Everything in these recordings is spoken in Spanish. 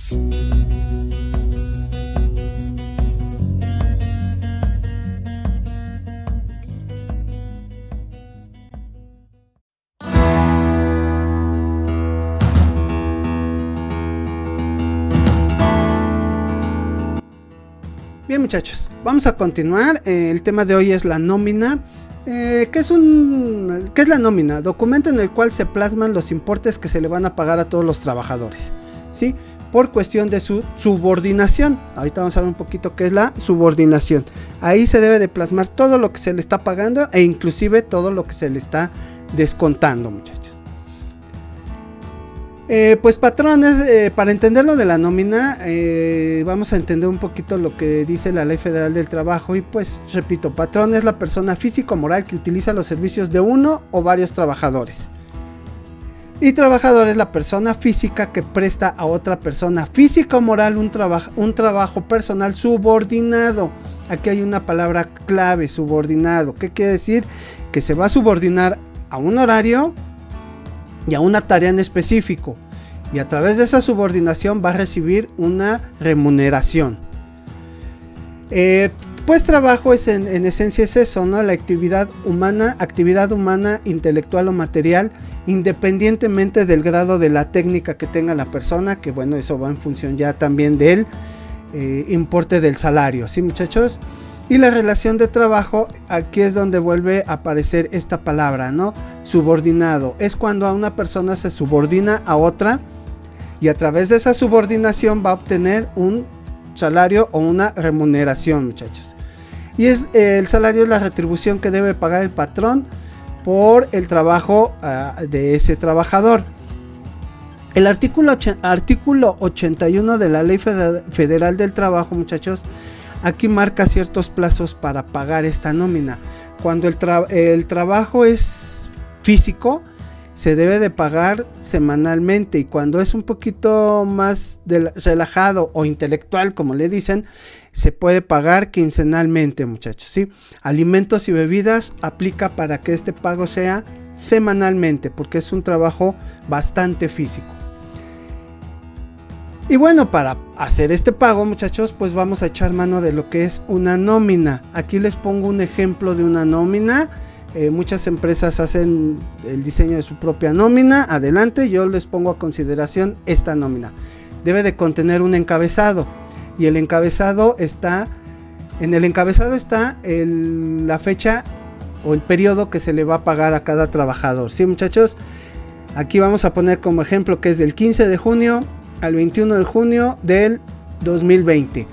Bien, muchachos, vamos a continuar. El tema de hoy es la nómina. ¿Qué es la nómina? Documento en el cual se plasman los importes que se le van a pagar a todos los trabajadores, ¿sí? Por cuestión de su subordinación. Ahorita vamos a ver un poquito qué es la subordinación. Ahí se debe de plasmar todo lo que se le está pagando e inclusive todo lo que se le está descontando, muchachos. Pues patrones, para entender lo de la nómina, vamos a entender un poquito lo que dice la Ley Federal del Trabajo. Y pues repito, patrón es la persona física o moral que utiliza los servicios de uno o varios trabajadores. Y trabajador es la persona física que presta a otra persona física o moral un trabajo personal subordinado. Aquí hay una palabra clave, subordinado. ¿Qué quiere decir? Que se va a subordinar a un horario y a una tarea en específico, y a través de esa subordinación va a recibir una remuneración. Pues trabajo es en esencia es eso, ¿no? La actividad humana, intelectual o material, independientemente del grado de la técnica que tenga la persona, que bueno, eso va en función ya también del importe del salario, ¿sí, muchachos? Y la relación de trabajo, aquí es donde vuelve a aparecer esta palabra, ¿no? Subordinado. Es cuando a una persona se subordina a otra y a través de esa subordinación va a obtener un salario o una remuneración, muchachos. Y el salario es la retribución que debe pagar el patrón por el trabajo de ese trabajador. El artículo 81 de la Ley Federal del Trabajo, muchachos, aquí marca ciertos plazos para pagar esta nómina. Cuando el trabajo es físico, se debe de pagar semanalmente, y cuando es un poquito más relajado o intelectual, como le dicen, se puede pagar quincenalmente, muchachos, ¿sí? Alimentos y bebidas aplica para que este pago sea semanalmente, porque es un trabajo bastante físico. Y bueno, para hacer este pago, muchachos, pues vamos a echar mano de lo que es una nómina. Aquí les pongo un ejemplo de una nómina. Muchas empresas hacen el diseño de su propia nómina. Adelante, yo les pongo a consideración esta nómina. Debe de contener un encabezado. Y el encabezado está... En el encabezado está la fecha o el periodo que se le va a pagar a cada trabajador. ¿Sí, muchachos? Aquí vamos a poner como ejemplo que es del 15 de junio al 21 de junio del 2020.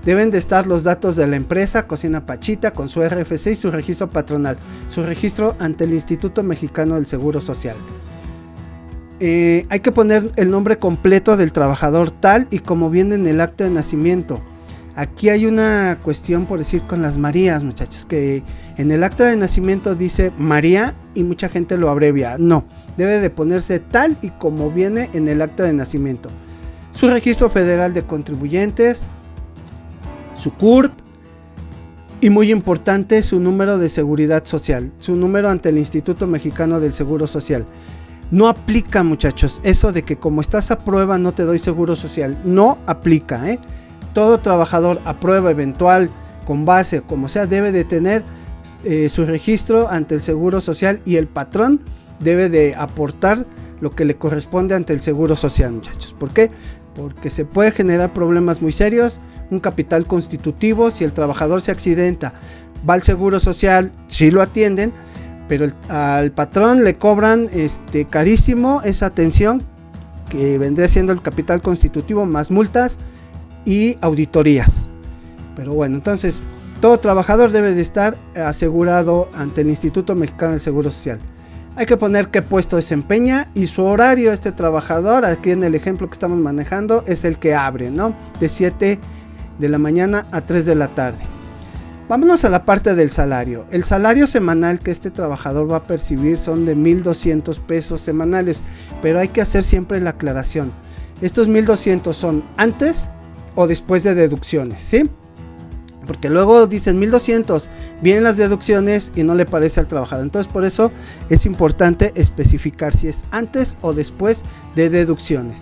Deben de estar los datos de la empresa Cocina Pachita con su RFC y su registro patronal, su registro ante el Instituto Mexicano del Seguro Social. Hay que poner el nombre completo del trabajador tal y como viene en el acta de nacimiento. Aquí hay una cuestión por decir con las Marías, muchachos, que en el acta de nacimiento dice María y mucha gente lo abrevia. No, debe de ponerse tal y como viene en el acta de nacimiento. Su registro federal de contribuyentes, su CURP y muy importante su número de seguridad social, su número ante el Instituto Mexicano del Seguro Social. No aplica, muchachos, eso de que como estás a prueba no te doy seguro social, no aplica, ¿eh? Todo trabajador a prueba eventual, con base, como sea, debe de tener su registro ante el Seguro Social y el patrón debe de aportar lo que le corresponde ante el Seguro Social, muchachos. ¿Por qué? Porque se puede generar problemas muy serios, un capital constitutivo si el trabajador se accidenta, va al Seguro Social, sí lo atienden, pero al patrón le cobran carísimo esa atención que vendría siendo el capital constitutivo más multas y auditorías. Pero bueno, entonces todo trabajador debe de estar asegurado ante el Instituto Mexicano del Seguro Social. Hay que poner qué puesto desempeña y su horario. Este trabajador, aquí en el ejemplo que estamos manejando, es el que abre, ¿no? De 7 de la mañana a 3 de la tarde. Vámonos a la parte del salario. El salario semanal que este trabajador va a percibir son de 1,200 pesos semanales, pero hay que hacer siempre la aclaración. Estos 1,200 son antes o después de deducciones, ¿sí? Porque luego dicen 1,200, vienen las deducciones y no le parece al trabajador. Entonces por eso es importante especificar si es antes o después de deducciones.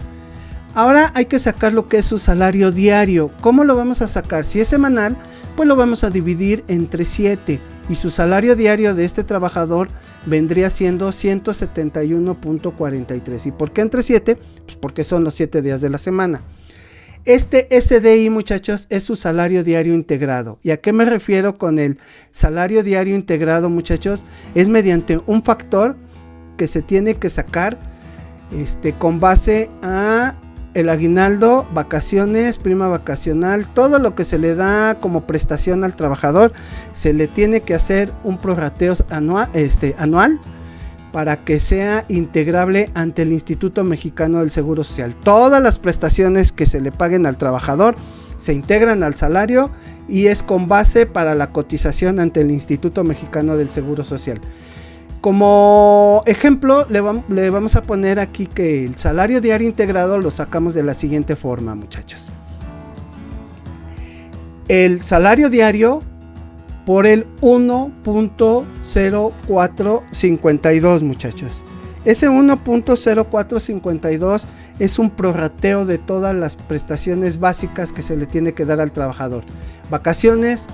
Ahora hay que sacar lo que es su salario diario. ¿Cómo lo vamos a sacar? Si es semanal, pues lo vamos a dividir entre 7 y su salario diario de este trabajador vendría siendo 171.43. ¿Y por qué entre 7? Pues porque son los 7 días de la semana. Este SDI, muchachos, es su salario diario integrado. ¿Y a qué me refiero con el salario diario integrado, muchachos? Es mediante un factor que se tiene que sacar con base a el aguinaldo, vacaciones, prima vacacional, todo lo que se le da como prestación al trabajador, se le tiene que hacer un prorrateo anual para que sea integrable ante el Instituto Mexicano del Seguro Social. Todas las prestaciones que se le paguen al trabajador se integran al salario y es con base para la cotización ante el Instituto Mexicano del Seguro Social. Como ejemplo, le vamos a poner aquí que el salario diario integrado lo sacamos de la siguiente forma, muchachos. El salario diario por el 1.0452, muchachos. Ese 1.0452 es un prorrateo de todas las prestaciones básicas que se le tiene que dar al trabajador. Vacaciones,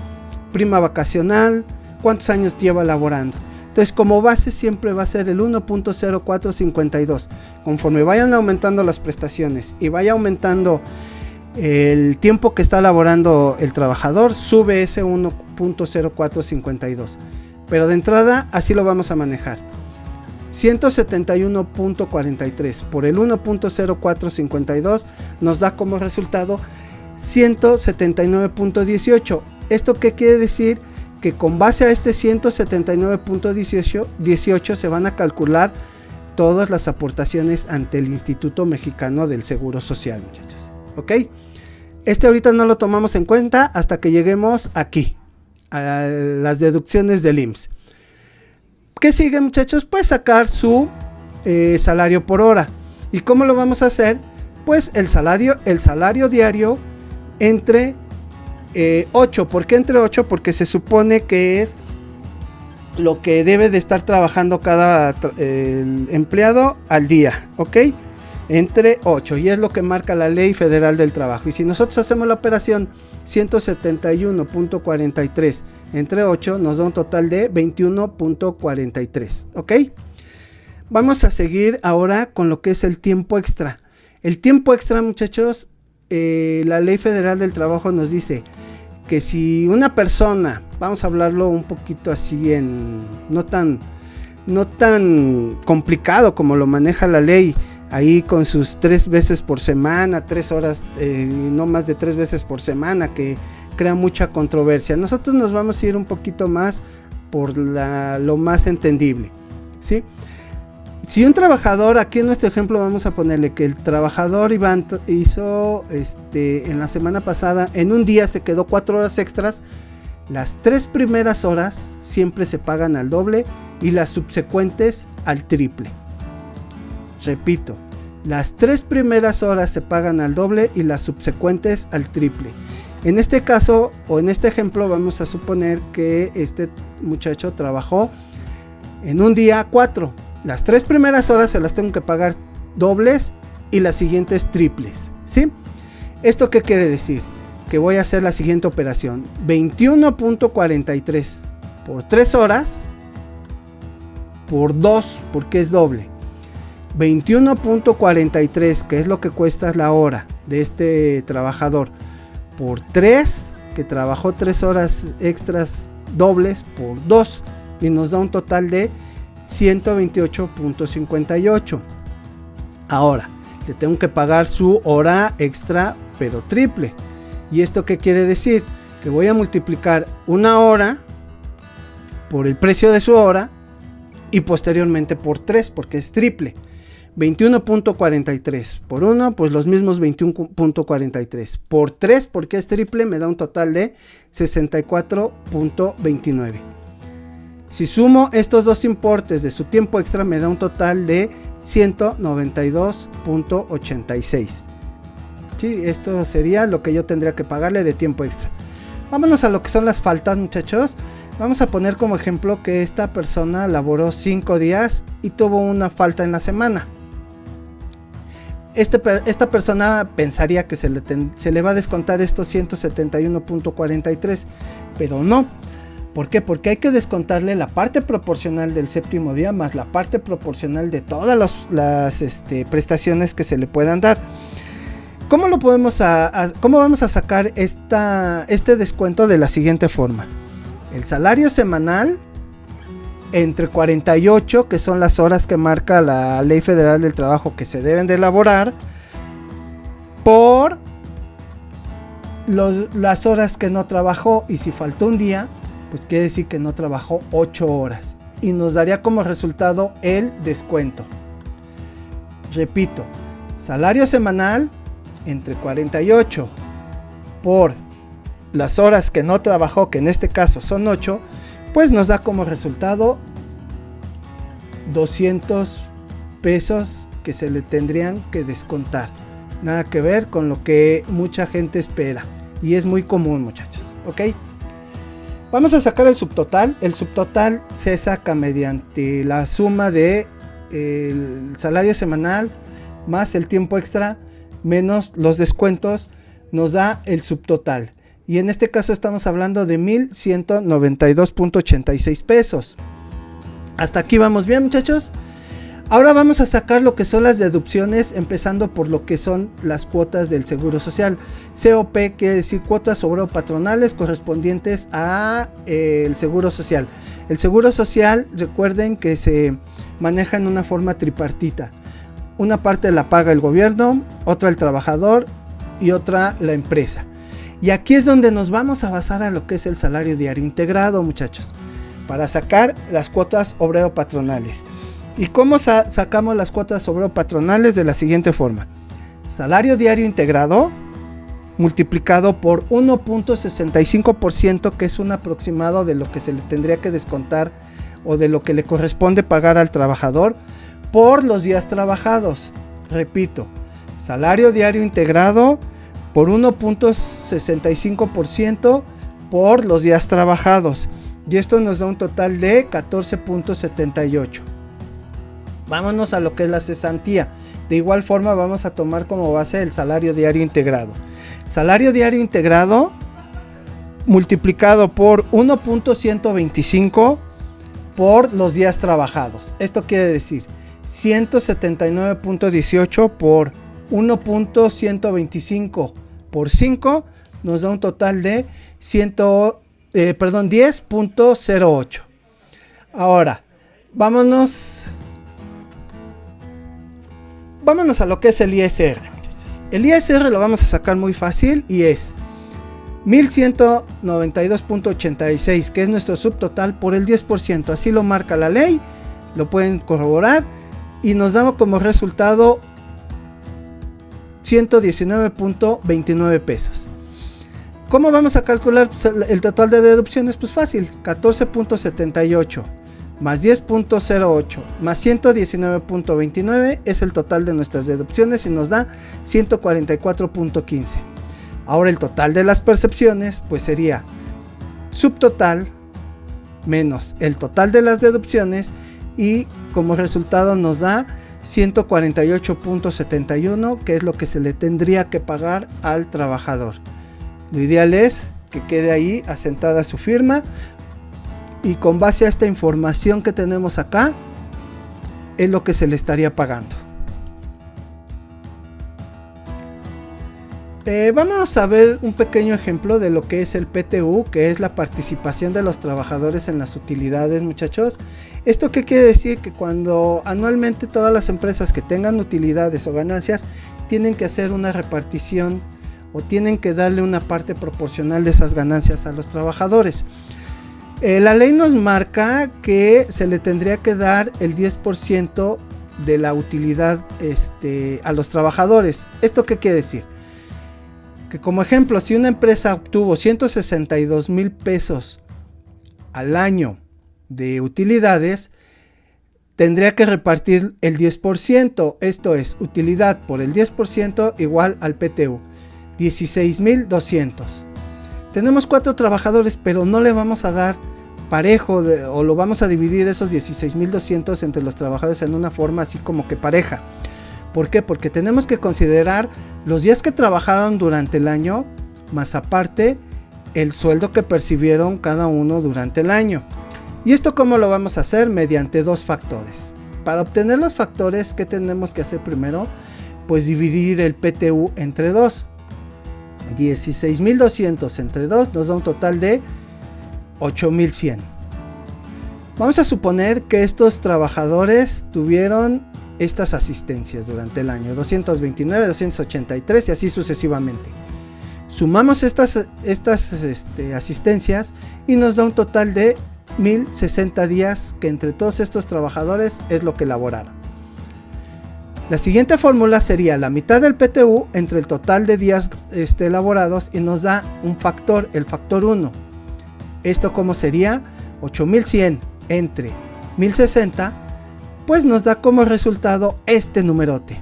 prima vacacional, cuántos años lleva laborando. Entonces, como base siempre va a ser el 1.0452. Conforme vayan aumentando las prestaciones y vaya aumentando el tiempo que está laborando el trabajador, sube ese 1.0452. Pero de entrada, así lo vamos a manejar. 171.43 por el 1.0452 nos da como resultado 179.18. ¿Esto qué quiere decir? Que con base a este 179.18 se van a calcular todas las aportaciones ante el Instituto Mexicano del Seguro Social, muchachos. ¿Ok? Ahorita no lo tomamos en cuenta hasta que lleguemos aquí, a las deducciones del IMSS. ¿Qué sigue, muchachos? Pues sacar su salario por hora. ¿Y cómo lo vamos a hacer? Pues el salario diario entre 8. ¿Por qué entre 8? Porque se supone que es lo que debe de estar trabajando cada empleado al día, ¿ok? Entre 8, y es lo que marca la Ley Federal del Trabajo. Y si nosotros hacemos la operación 171.43 entre 8, nos da un total de 21.43, ¿ok? Vamos a seguir ahora con lo que es el tiempo extra. El tiempo extra, muchachos, la Ley Federal del Trabajo nos dice que si una persona, vamos a hablarlo un poquito así no tan complicado como lo maneja la ley, ahí con sus 3 veces por semana, 3 horas, no más de 3 veces por semana, que crea mucha controversia. Nosotros nos vamos a ir un poquito más por lo más entendible, ¿sí? Si un trabajador, aquí en nuestro ejemplo vamos a ponerle que el trabajador Iván hizo en la semana pasada, en un día se quedó 4 horas extras, las 3 primeras horas siempre se pagan al doble y las subsecuentes al triple. Repito, las 3 primeras horas se pagan al doble y las subsecuentes al triple. En este caso, o en este ejemplo, vamos a suponer que este muchacho trabajó en un día 4. Las 3 primeras horas se las tengo que pagar dobles y las siguientes triples, ¿sí? ¿Esto qué quiere decir? Que voy a hacer la siguiente operación. 21.43 por 3 horas por 2, porque es doble. 21.43, que es lo que cuesta la hora de este trabajador, por 3, que trabajó 3 horas extras dobles por 2, y nos da un total de 128.58. Ahora le tengo que pagar su hora extra pero triple. ¿Y esto qué quiere decir? Que voy a multiplicar una hora por el precio de su hora y posteriormente por 3, porque es triple. 21.43 por 1, pues los mismos 21.43 por 3, porque es triple, me da un total de 64.29. Si sumo estos dos importes de su tiempo extra, me da un total de 192.86. Sí, esto sería lo que yo tendría que pagarle de tiempo extra. Vámonos a lo que son las faltas, muchachos. Vamos a poner como ejemplo que esta persona laboró 5 días y tuvo una falta en la semana. esta persona pensaría que se le va a descontar estos 171.43, pero no. ¿Por qué? Porque hay que descontarle la parte proporcional del séptimo día más la parte proporcional de todas las prestaciones que se le puedan dar. ¿Cómo vamos a sacar este descuento? De la siguiente forma: el salario semanal entre 48, que son las horas que marca la Ley Federal del Trabajo que se deben de elaborar, por las horas que no trabajó, y si faltó un día, pues quiere decir que no trabajó 8 horas, y nos daría como resultado el descuento. Repito, salario semanal entre 48 por las horas que no trabajó, que en este caso son 8, pues nos da como resultado 200 pesos que se le tendrían que descontar. Nada que ver con lo que mucha gente espera, y es muy común, muchachos, ¿ok? Vamos a sacar el subtotal. El subtotal se saca mediante la suma de el salario semanal más el tiempo extra menos los descuentos, nos da el subtotal. Y en este caso estamos hablando de 1,192.86 pesos. Hasta aquí vamos bien, muchachos. Ahora vamos a sacar lo que son las deducciones, empezando por lo que son las cuotas del Seguro Social. COP quiere decir cuotas obrero-patronales correspondientes a el Seguro Social. El Seguro Social, recuerden que se maneja en una forma tripartita. Una parte la paga el gobierno, otra el trabajador y otra la empresa. Y aquí es donde nos vamos a basar a lo que es el salario diario integrado, muchachos, para sacar las cuotas obrero-patronales. ¿Y cómo sacamos las cuotas obrero-patronales? De la siguiente forma: salario diario integrado multiplicado por 1.65%, que es un aproximado de lo que se le tendría que descontar o de lo que le corresponde pagar al trabajador por los días trabajados. Repito, salario diario integrado por 1.65% por los días trabajados, y esto nos da un total de 14.78. Vámonos a lo que es la cesantía. De igual forma vamos a tomar como base el salario diario integrado. Salario diario integrado multiplicado por 1.125 por los días trabajados. Esto quiere decir 179.18 por 1.125 por 5 nos da un total de 10.08. Ahora, vámonos a lo que es el ISR. El ISR lo vamos a sacar muy fácil y es 1192.86, que es nuestro subtotal, por el 10%. Así lo marca la ley, lo pueden corroborar, y nos da como resultado 119.29 pesos. ¿Cómo vamos a calcular el total de deducciones? Pues fácil: 14.78 más 10.08 más 119.29 es el total de nuestras deducciones y nos da 144.15. Ahora el total de las percepciones pues sería subtotal menos el total de las deducciones, y como resultado nos da 148.71, que es lo que se le tendría que pagar al trabajador. Lo ideal es que quede ahí asentada su firma, y con base a esta información que tenemos acá es lo que se le estaría pagando. Vamos a ver un pequeño ejemplo de lo que es el PTU, que es la participación de los trabajadores en las utilidades, muchachos. ¿Esto qué quiere decir? Que cuando anualmente todas las empresas que tengan utilidades o ganancias tienen que hacer una repartición o tienen que darle una parte proporcional de esas ganancias a los trabajadores. La ley nos marca que se le tendría que dar el 10% de la utilidad a los trabajadores. ¿Esto qué quiere decir? Que como ejemplo, si una empresa obtuvo 162,000 pesos al año de utilidades, tendría que repartir el 10%. Esto es, utilidad por el 10% igual al PTU, 16,200. Tenemos 4 trabajadores, pero no le vamos a dar parejo o lo vamos a dividir esos 16,200 entre los trabajadores en una forma así como que pareja. ¿Por qué? Porque tenemos que considerar los días que trabajaron durante el año, más aparte el sueldo que percibieron cada uno durante el año. ¿Y esto cómo lo vamos a hacer? Mediante dos factores. Para obtener los factores, ¿qué tenemos que hacer primero? Pues dividir el PTU entre 2. 16,200 entre 2 nos da un total de 8,100. Vamos a suponer que estos trabajadores tuvieron estas asistencias durante el año, 229, 283 y así sucesivamente. Sumamos estas asistencias y nos da un total de 1,060 días que entre todos estos trabajadores es lo que laboraron. La siguiente fórmula sería la mitad del PTU entre el total de días laborados y nos da un factor, el factor 1. Esto como sería 8,100 entre 1,060, pues nos da como resultado este numerote.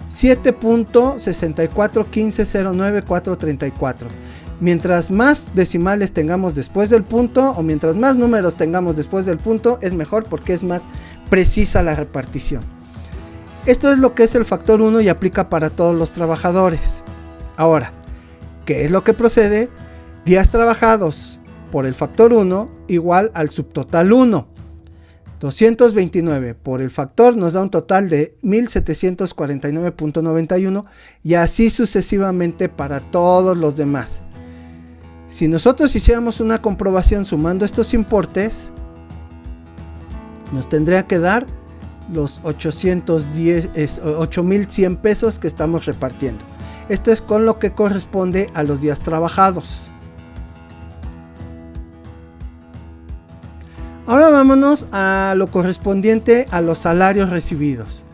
7.641509,434. Mientras más decimales tengamos después del punto o mientras más números tengamos después del punto es mejor porque es más precisa la repartición. Esto es lo que es el factor 1 y aplica para todos los trabajadores. Ahora, ¿qué es lo que procede? Días trabajados por el factor 1 igual al subtotal 1. 229 por el factor nos da un total de 1,749,91 y así sucesivamente para todos los demás. Si nosotros hiciéramos una comprobación sumando estos importes, nos tendría que dar los 8,100 pesos que estamos repartiendo. Esto es con lo que corresponde a los días trabajados. Ahora vámonos a lo correspondiente a los salarios recibidos.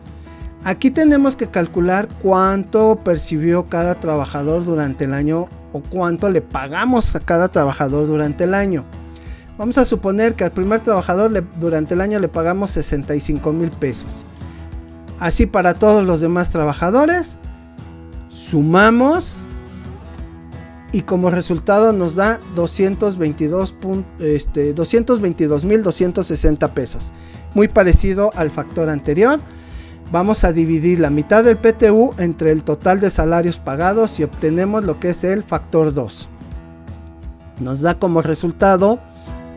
Aquí tenemos que calcular cuánto percibió cada trabajador durante el año o cuánto le pagamos a cada trabajador durante el año. Vamos a suponer que al primer trabajador durante el año le pagamos 65,000 pesos. Así para todos los demás trabajadores, sumamos y como resultado nos da 222,260 pesos. Muy parecido al factor anterior. Vamos a dividir la mitad del PTU entre el total de salarios pagados y obtenemos lo que es el factor 2. Nos da como resultado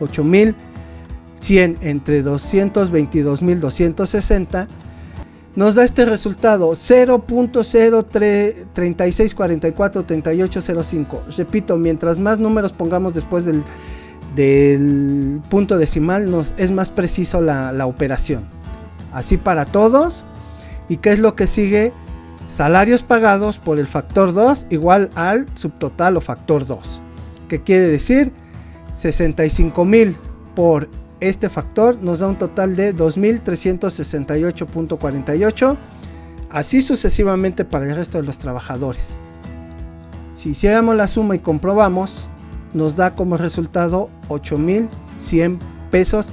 8,100 entre 222,260. Nos da este resultado 0.036443805. Repito, mientras más números pongamos después del punto decimal, es más preciso la operación. Así para todos. ¿Y qué es lo que sigue? Salarios pagados por el factor 2 igual al subtotal o factor 2. ¿Qué quiere decir? 65,000 por este factor nos da un total de 2,368,48. Así sucesivamente para el resto de los trabajadores. Si hiciéramos la suma y comprobamos, nos da como resultado 8,100 pesos.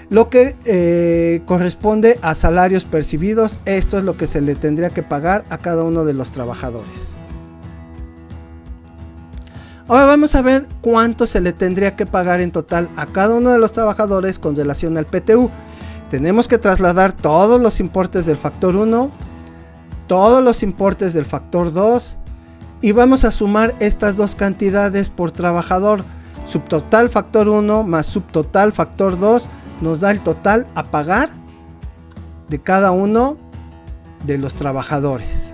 Lo que corresponde a salarios percibidos. Esto es lo que se le tendría que pagar a cada uno de los trabajadores. Ahora vamos a ver cuánto se le tendría que pagar en total a cada uno de los trabajadores con relación al PTU. Tenemos que trasladar todos los importes del factor 1, todos los importes del factor 2 y vamos a sumar estas dos cantidades por trabajador. Subtotal factor 1 más subtotal factor 2 nos da el total a pagar de cada uno de los trabajadores.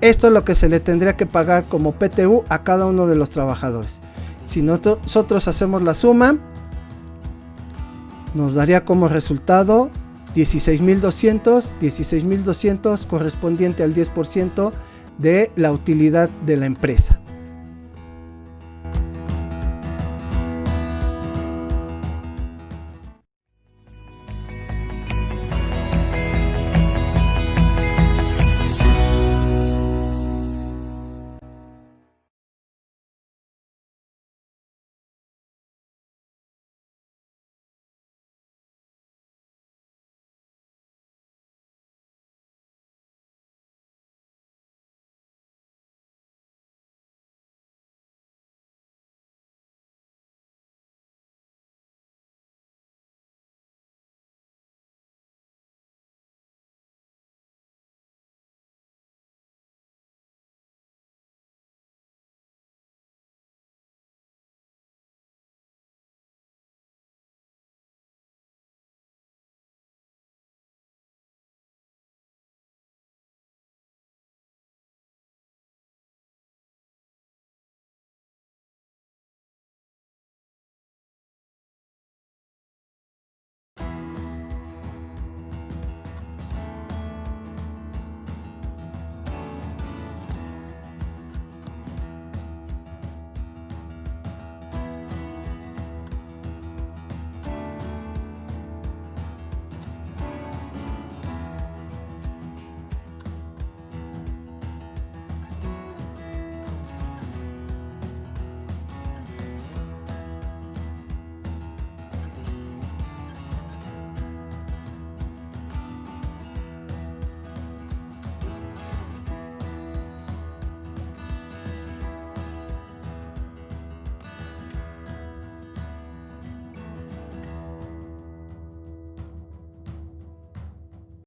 Esto es lo que se le tendría que pagar como PTU a cada uno de los trabajadores. Si nosotros hacemos la suma, nos daría como resultado 16,200 correspondiente al 10% de la utilidad de la empresa.